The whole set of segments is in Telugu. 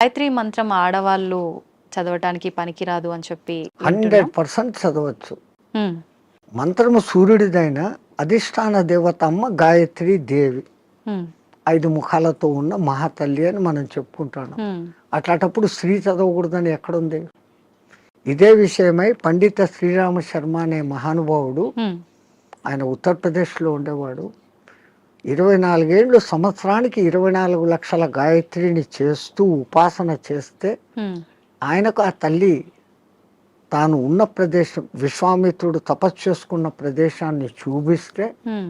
గాయత్రి మంత్రం ఆడవాళ్ళు చదవటానికి పనికిరాదు అని చెప్పి 100% చదవచ్చు. హ్మ్. మంత్రము సూర్యుడిదైన అధిష్టాన దేవత అమ్మ గాయత్రి దేవి, హ్మ్. 5 ముఖాలతో ఉన్న మహాతల్లి అని మనం చెప్పుకుంటాను. హ్మ్. అట్లాంటప్పుడు స్త్రీ చదవకూడదని ఎక్కడుంది? ఇదే విషయమై పండిత శ్రీరామ శర్మ అనే మహానుభావుడు, హ్మ్. ఆయన ఉత్తరప్రదేశ్లో ఉండేవాడు. 24 ఏళ్ళు సంవత్సరానికి 24 లక్షల గాయత్రిని చేస్తూ ఉపాసన చేస్తే హ్మ్. ఆయనకు ఆ తల్లి తాను ఉన్న ప్రదేశం, విశ్వామిత్రుడు తపస్సు చేసుకున్న ప్రదేశాన్ని చూపిస్తే హ్మ్.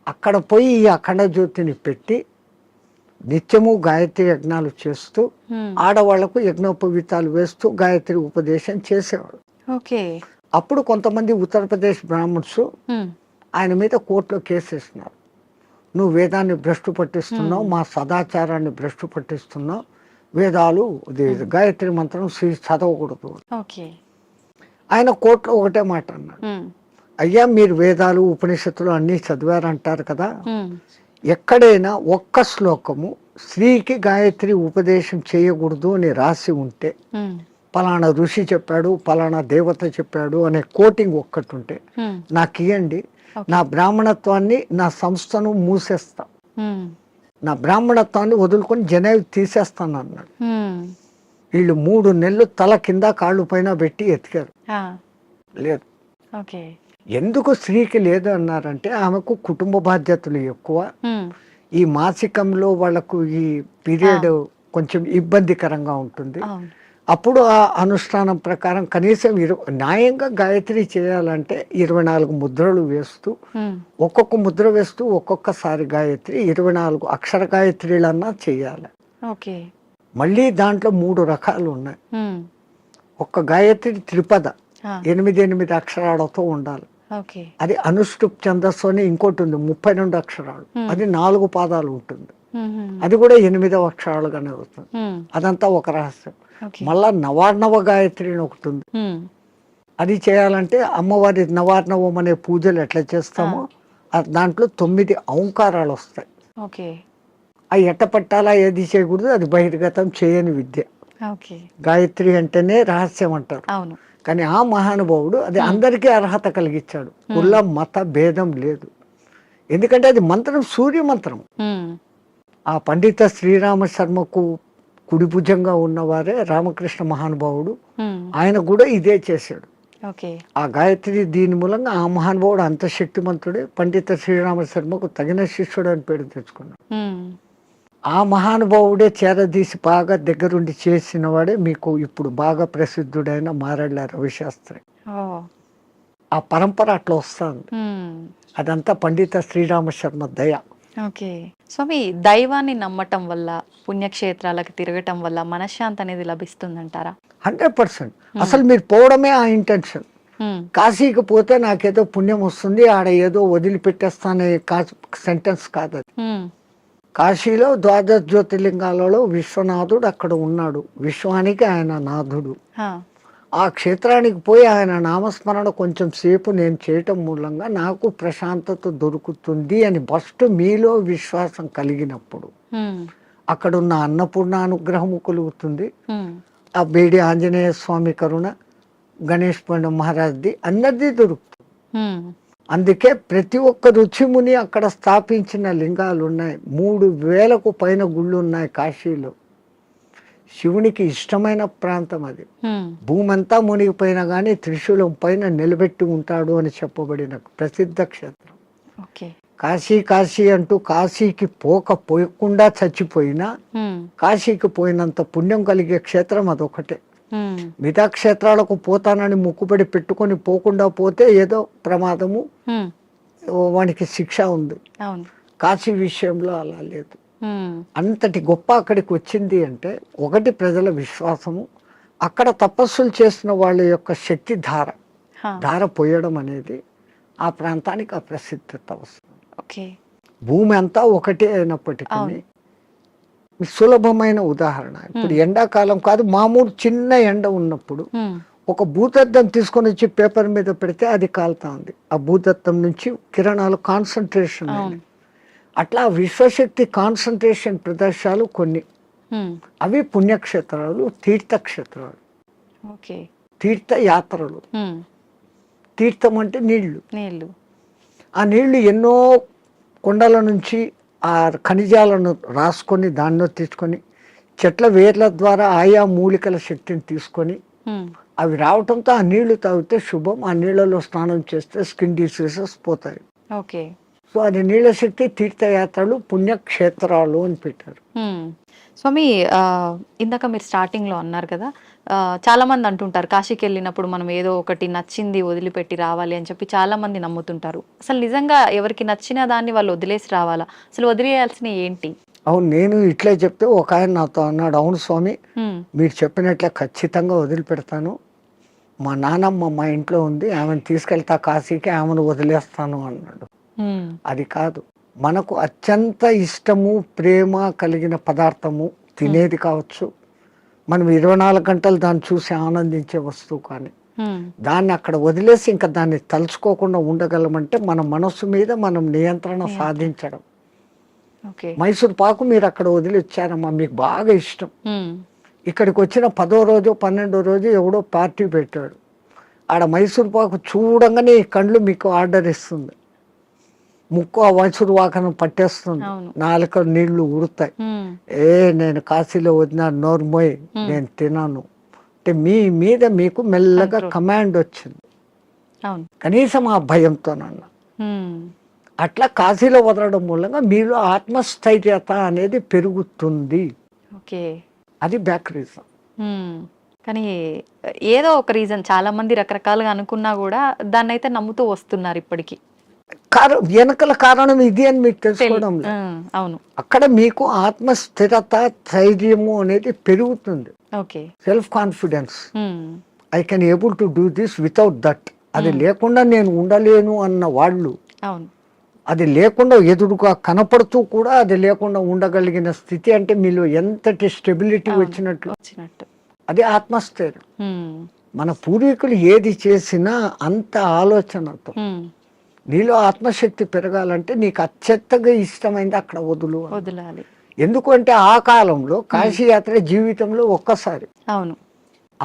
అక్కడ పోయి ఈ అఖండ జ్యోతిని పెట్టి నిత్యము గాయత్రి యజ్ఞాలు చేస్తూ హ్మ్. ఆడవాళ్లకు యజ్ఞోపవీతాలు వేస్తూ గాయత్రి ఉపదేశం చేసేవాడు. ఓకే. అప్పుడు కొంతమంది ఉత్తరప్రదేశ్ బ్రాహ్మణ్స్ హ్మ్. ఆయన మీద కోర్టులో కేసేసినారు. నువ్వు వేదాన్ని భ్రష్టు పట్టిస్తున్నావు, మా సదాచారాన్ని భ్రష్టు పట్టిస్తున్నావు, వేదాలు గాయత్రి మంత్రం చదవకూడదు. ఓకే. ఆయన కోర్టులో ఒకటే మాట అన్నాడు, హ్మ్. అయ్యా మీరు వేదాలు ఉపనిషత్తులు అన్నీ చదివారంటారు కదా, హ్మ్. ఎక్కడైనా ఒక్క శ్లోకము స్త్రీకి గాయత్రి ఉపదేశం చేయకూడదు అని రాసి ఉంటే, హ్మ్. పలానా ఋషి చెప్పాడు, పలానా దేవత చెప్పాడు అనే కోటింగ్ ఒక్కటి ఉంటే హ్మ్. నాకు ఇవ్వండి, ఓకే. నా బ్రాహ్మణత్వాన్ని, నా సంస్థను మూసేస్తా, హ్మ్. నా బ్రాహ్మణత్వాన్ని వదులుకొని జనేవి తీసేస్తాను అన్నాడు. హ్మ్. వీళ్ళు 3 నెలలు తల కింద కాళ్ళు పైన పెట్టి ఎతికారు, ఆ! లేదు. ఓకే. ఎందుకు స్త్రీకి లేదు అన్నారంటే ఆమెకు కుటుంబ బాధ్యతలు ఎక్కువ, హ్మ్. ఈ మాసికంలో వాళ్ళకు ఈ పీరియడ్ కొంచెం ఇబ్బందికరంగా ఉంటుంది. అవును. అప్పుడు ఆ అనుష్ఠానం ప్రకారం కనీసం న్యాయంగా గాయత్రి చేయాలంటే 24 ముద్రలు వేస్తూ, హ్మ్. ఒక్కొక్క ముద్ర వేస్తూ ఒక్కొక్కసారి గాయత్రి 24 అక్షర గాయత్రిలన్నా చేయాలి. ఓకే. మళ్ళీ దాంట్లో 3 రకాలు ఉన్నాయి. హ్మ్. ఒక్క గాయత్రి త్రిపద, ఆ! 8 అక్షరాలతో ఉండాలి. ఓకే. అది అనుష్టుప్ ఛందస్సు అని ఇంకోటి ఉంది, 32 అక్షరాలు, అది 4 పాదాలు ఉంటుంది, హుహు. అది కూడా 8వ అక్షరాలుగానే వస్తుంది. హ్మ్. అదంతా ఒక రహస్యం. ఓకే. మళ్ళా నవార్ణవ గాయత్రి అని ఒకటి ఉంది, హ్మ్. అది చేయాలంటే అమ్మవారి నవార్ణవం అనే పూజలు ఎట్లా చేస్తామో దాంట్లో 9 ఔంకారాలు వస్తాయి. ఓకే. అవి ఎట్ట పట్టాలా, ఏది చేయకూడదు, అది బహిర్గతం చేయని విద్య. ఓకే. గాయత్రి అంటేనే రహస్యం అంటారు. అవును. కానీ ఆ మహానుభావుడు అది అందరికీ అర్హత కలిగించాడు, కుల మత భేదం లేదు. ఎందుకంటే అది మంత్రం సూర్య మంత్రం. హ్మ్. ఆ పండిత శ్రీరామ శర్మకు కుడిభుజంగా ఉన్నవారే రామకృష్ణ మహానుభావుడు, హ్మ్. ఆయన కూడా ఇదే చేశాడు. ఓకే. ఆ గాయత్రి దీని మూలంగా ఆ మహానుభావుడు అంత శక్తిమంతుడే, పండిత శ్రీరామ శర్మకు తగిన శిష్యుడు అని పేరు తెచ్చుకున్నాడు. హ్మ్. ఆ మహానుభావుడే చేరదీసి బాగా దగ్గరుండి చేసిన వాడే మీకు ఇప్పుడు బాగా ప్రసిద్ధుడైన మారెళ్ళ రవిశాస్త్రి. ఓహ్! ఆ పరంపర అట్లా వస్తుంది. హ్మ్. అదంతా పండిత శ్రీరామ శర్మ దయ. ఓకే. స్వామి, దైవాన్ని నమ్మటం వల్ల, పుణ్యక్షేత్రాలకు తిరగటం వల్ల మనశ్శాంతి అనేది లభిస్తుందంటారా? 100%. అసలు మీరు పోవడమే ఆ ఇంటెన్షన్. హ్మ్. కాశీకి పోతే నాకేదో పుణ్యం వస్తుంది, ఆడ ఏదో వదిలిపెట్టేస్తానే సెంటెన్స్ కాదు అది. హ్మ్. కాశీలో 12 జ్యోతిర్లింగాలలో విశ్వనాథుడు అక్కడ ఉన్నాడు, విశ్వానికి ఆయన నాథుడు. ఆ! ఆ క్షేత్రానికి పోయి ఆయన నామస్మరణ కొంచెం సేపు నేను చేయటం మూలంగా నాకు ప్రశాంతత దొరుకుతుంది అని ఫస్ట్ మీలో విశ్వాసం కలిగినప్పుడు హ్మ్. అక్కడున్న అన్నపూర్ణ అనుగ్రహము కలుగుతుంది. హ్మ్. ఆ బేడి ఆంజనేయ స్వామి కరుణ, గణేష్ పండు మహారాజ్ది అందరిది దొరుకుతుంది. హ్మ్. అందుకే ప్రతి ఒక్క రుచిముని అక్కడ స్థాపించిన లింగాలు ఉన్నాయి. 3000కు పైన గుళ్ళు ఉన్నాయి కాశీలో. శివునికి ఇష్టమైన ప్రాంతం అది. హ్మ్. భూమి అంతా మునిగిపోయినా కానీ త్రిశూలం పైన నిలబెట్టి ఉంటాడు అని చెప్పబడిన ప్రసిద్ధ క్షేత్రం ఓకే. కాశీ. కాశీ అంటూ కాశీకి పోకుండా చచ్చిపోయినా హ్మ్. కాశీకి పోయినంత పుణ్యం కలిగే క్షేత్రం అదొకటే. హ్మ్. మిగతా క్షేత్రాలకు పోతానని మొక్కుబడి పెట్టుకొని పోకుండా పోతే ఏదో ప్రమాదము, హ్మ్. వానికి శిక్ష ఉంది. అవును. కాశీ విషయంలో అలా లేదు. హ్మ్. అంతటి గొప్ప అక్కడికి వచ్చింది అంటే ఒకటి ప్రజల విశ్వాసము, అక్కడ తపస్సులు చేసిన వాళ్ళ యొక్క శక్తి హా! ధార పోయడం అనేది ఆ ప్రాంతానికి ఆ ప్రసిద్ధత వస్తుంది. ఓకే. భూమి అంతా ఒకటే అయినప్పటికీ అవును. సులభమైన ఉదాహరణ, ఇప్పుడు ఎండాకాలం కాదు, మామూలు చిన్న ఎండ ఉన్నప్పుడు హ్మ్. ఒక భూతద్దం తీసుకొని వచ్చి పేపర్ మీద పెడితే అది కాలుతా ఉంది. ఆ భూతద్దం నుంచి కిరణాలు కాన్సన్ట్రేషన్ అవును. అట్లా విశ్వశక్తి కాన్సన్ట్రేషన్ ప్రదేశాలు కొన్ని, అవి పుణ్యక్షేత్రాలు, తీర్థక్షేత్రాలు, ఓకే. తీర్థయాత్రలు. తీర్థం అంటే నీళ్లు. నీళ్ళు. ఆ నీళ్లు ఎన్నో కొండల నుంచి ఆ ఖనిజాలను రాసుకొని దానిలో తీసుకొని చెట్ల వేర్ల ద్వారా ఆయా మూలికల శక్తిని తీసుకొని అవి రావటంతో ఆ నీళ్లు తాగితే శుభం. ఆ నీళ్ళలో స్నానం చేస్తే స్కిన్ డిసీజెస్ పోతాయి. ఓకే. సో అది నీళ్ళ శక్తి, తీర్థయాత్రలు, పుణ్యక్షేత్రాలు అని పెట్టారు. స్వామి, ఇందాక మీరు స్టార్టింగ్లో అన్నారు కదా, చాలా మంది అంటుంటారు కాశీకి వెళ్ళినప్పుడు మనం ఏదో ఒకటి నచ్చింది వదిలిపెట్టి రావాలి అని చెప్పి చాలా మంది నమ్ముతుంటారు. అసలు నిజంగా ఎవరికి నచ్చిన దాన్ని వాళ్ళు వదిలేసి రావాలా? అసలు వదిలేయాల్సిన ఏంటి? అవును, నేను ఇట్లే చెప్తే ఒక ఆయన నాతో అన్నాడు, అవును స్వామి మీరు చెప్పినట్లే ఖచ్చితంగా వదిలిపెడతాను, మా నానమ్మ మా ఇంట్లో ఉంది, ఆమెను తీసుకెళ్తా కాశీకి, ఆమెను వదిలేస్తాను అన్నాడు. అది కాదు, మనకు అత్యంత ఇష్టము ప్రేమ కలిగిన పదార్థము తినేది కావచ్చు, మనం 24 గంటలు దాన్ని చూసి ఆనందించే వస్తువు, కానీ దాన్ని అక్కడ వదిలేసి ఇంకా దాన్ని తలుచుకోకుండా ఉండగలమంటే మన మనస్సు మీద మనం నియంత్రణ సాధించడం. మైసూర్ పాకు మీరు అక్కడ వదిలి వచ్చారమ్మా, మీకు బాగా ఇష్టం. ఇక్కడికి వచ్చిన 10వ రోజు 12వ రోజు ఎవడో పార్టీ పెట్టాడు, ఆడ మైసూర్ పాకు చూడంగానే ఈ కళ్ళు మీకు ఆర్డర్ ఇస్తుంది, ముక్కు ఆ మైసూర్ పాకను పట్టేస్తుంది, నాలుక నీళ్లు ఉడతాయి. నేను కాశీలో వదిన నోర్మోయ్ నేను తినాను అంటే మీ మీద మీకు మెల్లగా కమాండ్ వచ్చింది, కనీసం ఆ భయంతోనన్నా. అట్లా కాశీలో వదలడం మూలంగా మీలో ఆత్మస్థైర్యత అనేది పెరుగుతుంది. అది బ్యాక్ రీజన్. కానీ ఏదో ఒక రీజన్, చాలా మంది రకరకాలుగా అనుకున్నా కూడా దాన్ని అయితే నమ్ముతూ వస్తున్నారు ఇప్పటికీ. వెనకల కారణం ఇది అని మీకు తెలుసుకోవడం. అవును, అక్కడ మీకు ఆత్మస్థిరత, ధైర్యము అనేది పెరుగుతుంది. Self confidence, I can able to do this without that. అది లేకుండా నేను ఉండలేను అన్న వాళ్ళు, అది లేకుండా ఎదురుగా కనపడుతూ కూడా అది లేకుండా ఉండగలిగిన స్థితి అంటే మీలో ఎంతటి స్టెబిలిటీ వచ్చినట్లు. అది ఆత్మస్థైర్యం. మన పూర్వీకులు ఏది చేసినా అంత ఆలోచనతో. నీలో ఆత్మశక్తి పెరగాలంటే నీకు అత్యంతగా ఇష్టమైంది అక్కడ వదలాలి. ఎందుకంటే ఆ కాలంలో కాశీయాత్ర జీవితంలో ఒక్కసారి. అవును,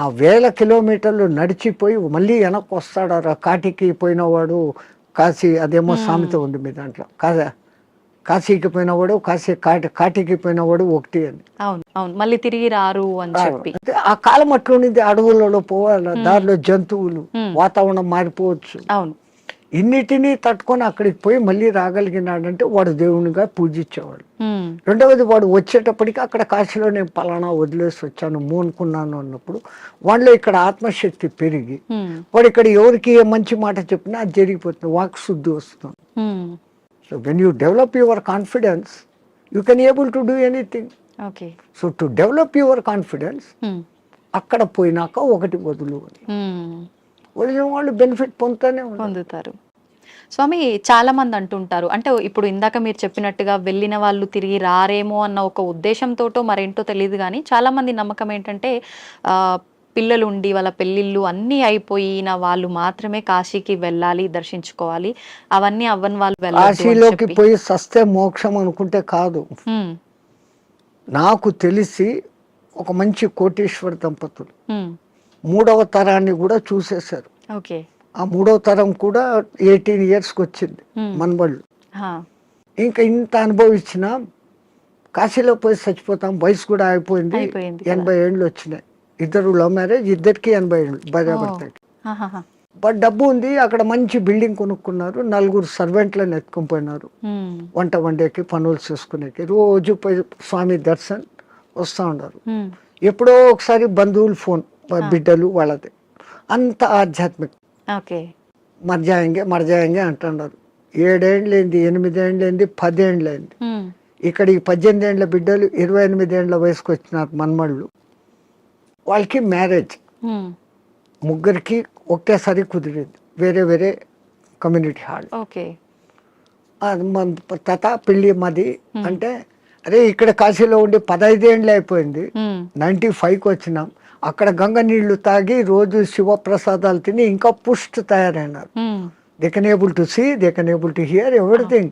ఆ 1000 కిలోమీటర్లు నడిచిపోయి మళ్ళీ వెనక్కి వస్తాడు. కాటికి పోయినవాడు కాశీ, అదేమో సామెత ఉంది మీ దాంట్లో, కాశీకి పోయినవాడు కాటికి పోయినవాడు ఒకటి అని. అవును, మళ్ళీ తిరిగి రారు అని చెప్పి. ఆ కాలం అట్లుంది, అడవులలో పోవాలి, దారిలో జంతువులు, వాతావరణం మారిపోవచ్చు. అవును, ఇన్నిటినీ తట్టుకొని అక్కడికి పోయి మళ్ళీ రాగలిగినాడంటే వాడు దేవునిగా పూజించేవాడు. రెండవది, వాడు వచ్చేటప్పటికి అక్కడ కాశీలో నేను పలానా వదిలేసి వచ్చాను మోనుకున్నాను అన్నప్పుడు వాళ్ళలో ఇక్కడ ఆత్మశక్తి పెరిగి వాడు ఇక్కడ ఎవరికి ఏ మంచి మాట చెప్పినా అది జరిగిపోతుంది, వాక్ శుద్ధి వస్తుంది. So when you develop your confidence you can able to do anything. So to develop your confidence అక్కడ పోయినాక ఒకటి వదిలిన వాళ్ళు బెనిఫిట్ పొందుతారు. స్వామి, చాలా మంది అంటుంటారు, అంటే ఇప్పుడు ఇందాక మీరు చెప్పినట్టుగా వెళ్ళిన వాళ్ళు తిరిగి రారేమో అన్న ఒక ఉద్దేశంతోటో మరేంటో తెలియదు, కానీ చాలా మంది నమ్మకం ఏంటంటే పిల్లలు ఉండి వాళ్ళ పెళ్ళిళ్ళు అన్నీ అయిపోయిన వాళ్ళు మాత్రమే కాశీకి వెళ్ళాలి, దర్శించుకోవాలి, అవన్నీ అవ్వని వాళ్ళు కాశీలోకి పోయి సస్తే మోక్షం అనుకుంటే కాదు. నాకు తెలిసి ఒక మంచి కోటీశ్వర దంపతులు 3వ తరాన్ని కూడా చూసేశారు. ఆ 3వ తరం కూడా 18 yearsకి వచ్చింది మనబళ్ళు. ఇంకా ఇంత అనుభవించిన కాశీలో పోయి చచ్చిపోతాం, వయసు కూడా అయిపోయింది, 80 ఏళ్ళు వచ్చినాయి. ఇద్దరు లవ్ మ్యారేజ్, ఇద్దరికి 80 ఏళ్ళు భార్యాభర్తకి. బట్ డబ్బు ఉంది, అక్కడ మంచి బిల్డింగ్ కొనుక్కున్నారు, 4 సర్వెంట్లను ఎత్తుకొని పోయినారు, వంట వండేకి పనులు చేసుకునేకి, రోజు పోయి స్వామి దర్శన్ వస్తూ ఉన్నారు. ఎప్పుడో ఒకసారి బంధువులు ఫోన్, బిడ్డలు వాళ్ళది, అంత ఆధ్యాత్మిక. మర్జాయంగే అంటున్నారు. 7 ఏళ్ళైంది, 8 ఏళ్ళైంది, 10 ఏళ్ళైంది. ఇక్కడ ఈ 18 ఏళ్ళ బిడ్డలు 28 ఏళ్ళ వయసుకు వచ్చినారు మన్మళ్ళు. వాళ్ళకి మ్యారేజ్ ముగ్గురికి ఒకేసారి కుదిరింది, వేరే వేరే కమ్యూనిటీ హాల్. తాత పెళ్ళి మాది అంటే, అరే ఇక్కడ కాశీలో ఉండి 15 ఏళ్ళు అయిపోయింది, 95కి వచ్చినాం, అక్కడ గంగ నీళ్లు తాగి రోజు శివప్రసాదాలు తిని ఇంకా పుష్టి తయారైనారు. They can able to see, they can able to hear everything.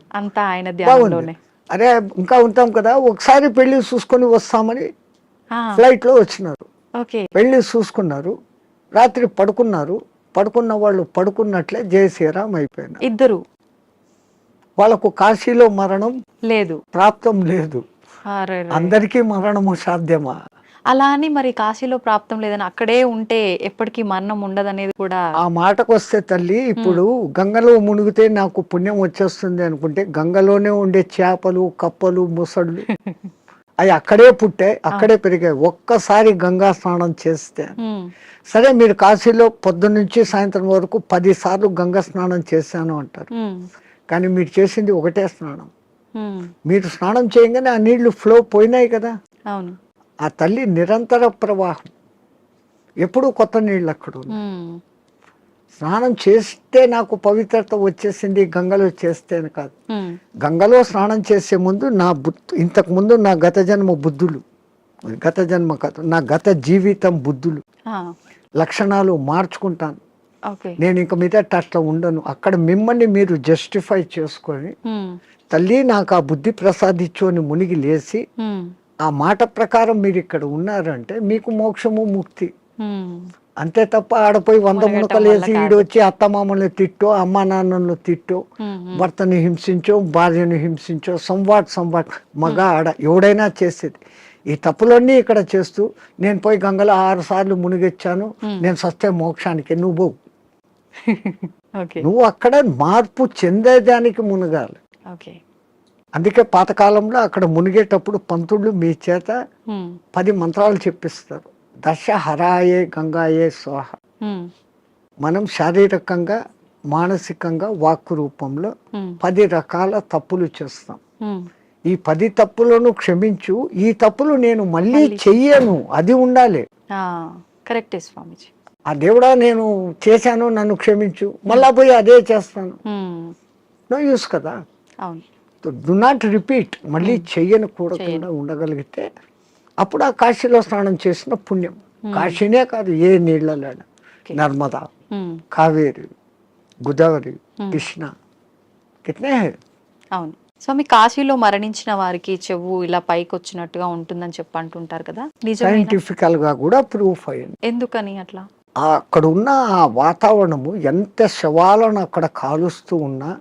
బాగుంది. అరే ఇంకా ఉంటాం కదా, ఒకసారి పెళ్లి చూసుకొని వస్తామని ఫ్లైట్లో వచ్చినారు. ఓకే. పెళ్లి చూసుకున్నారు, రాత్రి పడుకున్నారు. పడుకున్న వాళ్ళు పడుకున్నట్లే జై శ్రీరామ్ అయిపోయినారు. ఇద్దరు వాళ్ళకు కాశీలో మరణం లేదు. ప్రాప్తం లేదు. అరెరే. అందరికీ మరణము సాధ్యమా? అలా అని మరి కాశీలో ప్రాప్తం లేదని అక్కడే ఉంటే ఎప్పటికీ మరణం ఉండదనేది కూడా. ఆ మాటకు వస్తే తల్లి, ఇప్పుడు గంగలో మునిగితే నాకు పుణ్యం వచ్చేస్తుంది అనుకుంటే, గంగలోనే ఉండే చేపలు, కప్పలు, ముసళ్ళు అవి అక్కడే పుట్టాయి, అక్కడే పెరిగాయి. ఒక్కసారి గంగా స్నానం చేస్తే, సరే మీరు కాశీలో పొద్దున్న నుంచి సాయంత్రం వరకు 10 సార్లు గంగా స్నానం చేశాను అంటారు, కానీ మీరు చేసింది ఒకటే స్నానం. మీరు స్నానం చేయగానే ఆ నీళ్లు ఫ్లో పోయినాయి కదా. అవును. ఆ తల్లి నిరంతర ప్రవాహం, ఎప్పుడూ కొత్త నీళ్ళు అక్కడ ఉన్నాయి. స్నానం చేస్తే నాకు పవిత్రత వచ్చేసింది గంగలో చేస్తే అని కాదు. గంగలో స్నానం చేసే ముందు ఇంతకు ముందు నా గత జన్మ బుద్ధులు, గత జన్మ కాదు, నా గత జీవితం బుద్ధులు, లక్షణాలు మార్చుకుంటాను. నేను ఇంక మీద అట్లా ఉండను. అక్కడ మిమ్మల్ని మీరు జస్టిఫై చేసుకొని, తల్లి నాకు ఆ బుద్ధి ప్రసాదించు అని మునిగి లేచి, ఆ మాట ప్రకారం మీరు ఇక్కడ ఉన్నారంటే మీకు మోక్షము ముక్తి. అంతే తప్ప ఆడపోయి 100 మునకలు వేసి ఈడొచ్చి అత్తమామల్ని తిట్టో, అమ్మా నాన్నను తిట్టో, భర్తని హింసించో, భార్యను హింసించో, సంవాట్ మగ ఆడ ఎవడైనా చేసేది. ఈ తప్పులన్నీ ఇక్కడ చేస్తూ, నేను పోయి గంగలో 6 సార్లు మునిగొచ్చాను, నేను సస్తే మోక్షానికి, నువ్వు నువ్వు అక్కడ మార్పు చెందేదానికి మునగాలి. అందుకే పాతకాలంలో అక్కడ మునిగేటప్పుడు పంతుళ్ళు మీ చేత 10 మంత్రాలు చెప్పిస్తారు. దశ హరాయే గంగాయే స్వాహ. మనం శారీరకంగా, మానసికంగా, వాక్కు రూపంలో 10 రకాల తప్పులు చేస్తాం. ఈ 10 తప్పులను క్షమించు, ఈ తప్పులు నేను మళ్ళీ చెయ్యను, అది ఉండాలి. కరెక్టే స్వామిజీ. ఆ దేవుడా నేను చేశాను, నన్ను క్షమించు, మళ్ళా పోయి అదే చేస్తాను, నో యూస్ కదా. అవును. Do not repeat. మళ్ళీ చెయ్యనకూడకుండా ఉండగలిగితే అప్పుడు ఆ కాశీలో స్నానం చేసిన పుణ్యం. కాశీనే కాదు, ఏ నీళ్ళలో, నర్మదా, కావేరి, గోదావరి, కృష్ణ, కిట్నే. అవును స్వామి, కాశీలో మరణించిన వారికి చెవు ఇలా పైకి వచ్చినట్టుగా ఉంటుందని చెప్పి అంటుంటారు కదా, సైంటిఫికల్ గా కూడా ప్రూఫ్ అయ్యింది. ఎందుకని అట్లా? అక్కడ ఉన్న ఆ వాతావరణము, ఎంత శవాలను అక్కడ కాలుస్తూ ఉన్నా,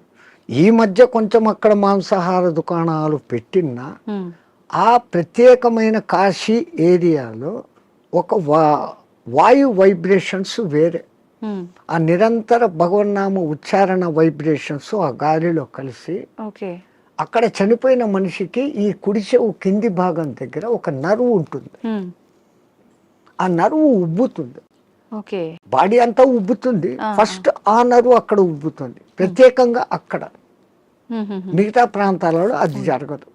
ఈ మధ్య కొంచెం అక్కడ మాంసాహార దుకాణాలు పెట్టినా, ఆ ప్రత్యేకమైన కాశీ ఏరియాలో ఒక వాయు వైబ్రేషన్స్ వేరే, ఆ నిరంతర భగవన్నామ ఉచ్చారణ వైబ్రేషన్స్ ఆ గాలిలో కలిసి, అక్కడ చనిపోయిన మనిషికి ఈ కుడి చెవు కింది భాగం దగ్గర ఒక నరువు ఉంటుంది. ఆ నరువు ఉబ్బుతుంది, బాడీ అంతా ఉబ్బుతుంది. ఫస్ట్ ఆ నరువు అక్కడ ఉబ్బుతుంది, ప్రత్యేకంగా అక్కడ. మిగతా ప్రాంతాలలో అది జరగదు.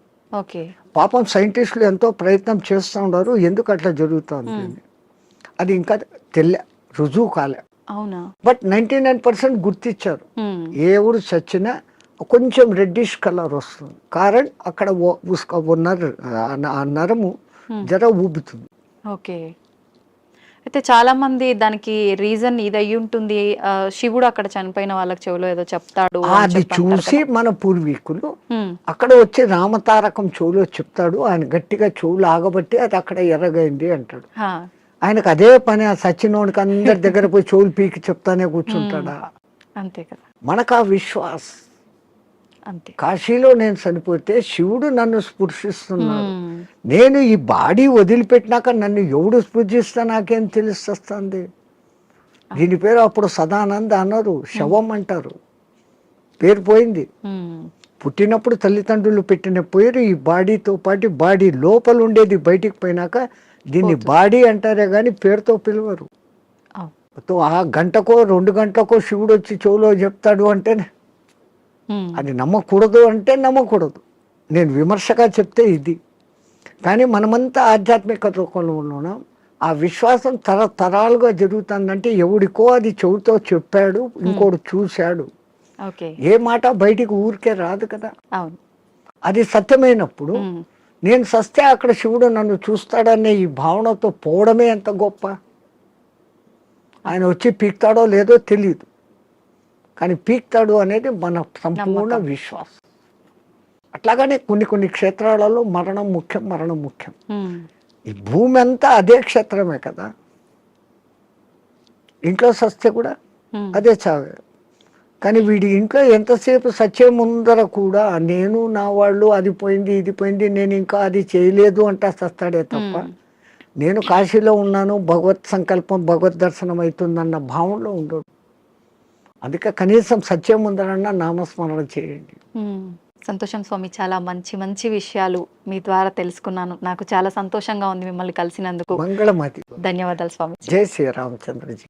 పాపం సైంటిస్టులు ఎంతో ప్రయత్నం చేస్తూ ఉన్నారు, ఎందుకు అట్లా జరుగుతుంది అది ఇంకా రుజువు కాలే. బట్ 99% గుర్తించారు. ఏ ఊరు చచ్చినా కొంచెం రెడ్డిష్ కలర్ వస్తుంది, కారణం అక్కడ నరము జర ఊబుతుంది. అయితే చాలా మంది దానికి రీజన్ ఇది అయ్యి ఉంటుంది, శివుడు అక్కడ చనిపోయిన వాళ్ళకి చెవులో ఏదో చెప్తాడు అది చూసి మన పూర్వీకులు అక్కడ వచ్చి రామతారకం చెవులో చెప్తాడు, ఆయన గట్టిగా చెవులు ఆగబట్టి అది అక్కడ ఎర్రగైంది అంటాడు. ఆయనకు అదే పని, ఆ సచ్చినోడికి అందరి దగ్గర పోయి చెవులు పీకి చెప్తానే కూర్చుంటాడా? అంతే కదా. మనకు ఆ విశ్వాస్ అంతే. కాశీలో నేను చనిపోతే శివుడు నన్ను స్పృశిస్తున్నాడు, నేను ఈ బాడీ వదిలిపెట్టినాక నన్ను ఎవడు స్పృశిస్తా నాకేం తెలుస్తుంది. దీని పేరు అప్పుడు సదానంద అన్నారు, శవం అంటారు, పేరు పోయింది. పుట్టినప్పుడు తల్లిదండ్రులు పెట్టిన పేరు ఈ బాడీతో పాటు బాడీ లోపల ఉండేది బయటికి పోయినాక దీన్ని బాడీ అంటారే కానీ పేరుతో పిలవరు. ఆ గంటకో 2 గంటలకో శివుడు వచ్చి చెవులో చెప్తాడు అంటే అది నమ్మకూడదు అంటే నమ్మకూడదు. నేను విమర్శగా చెప్తే ఇది. కానీ మనమంతా ఆధ్యాత్మిక లోకంలో ఉన్నాం, ఆ విశ్వాసం తరతరాలుగా జరుగుతుందంటే ఎవడికో అది చెవుతో చెప్పాడు, ఇంకోడు చూశాడు. ఏ మాట బయటికి ఊరికే రాదు కదా. అది సత్యమైనప్పుడు నేను సస్తే అక్కడ శివుడు నన్ను చూస్తాడనే ఈ భావనతో పోవడమే ఎంత గొప్ప. ఆయన వచ్చి పీక్తాడో లేదో తెలియదు, కానీ పీక్తాడు అనేది మన సంపూర్ణ విశ్వాసం. అట్లాగనే కొన్ని కొన్ని క్షేత్రాలలో మరణం ముఖ్యం. ఉమ్, ఈ భూమి అంతా అదే క్షేత్రమే కదా, ఇంట్లో సస్తే కూడా ఉమ్, అదే చావే. కానీ వీడి ఇంట్లో ఎంతసేపు సత్యం ముందర కూడా నేను నా వాళ్ళు అది పోయింది ఇది పోయింది నేను ఇంకా అది చేయలేదు అంటా సస్తాడే తప్ప ఉమ్. నేను కాశీలో ఉన్నాను భగవత్ సంకల్పం భగవద్ దర్శనం అవుతుందన్న భావంలో ఉండడు. అందుకే కనీసం సత్యం ముందరన్నా నామస్మరణ చేయండి. ఉమ్. సంతోషం స్వామి, చాలా మంచి మంచి విషయాలు మీ ద్వారా తెలుసుకున్నాను. నాకు చాలా సంతోషంగా ఉంది మిమ్మల్ని కలిసినందుకు. మంగళమతి. ధన్యవాదాలు స్వామి. జై శ్రీరామచంద్రజీ.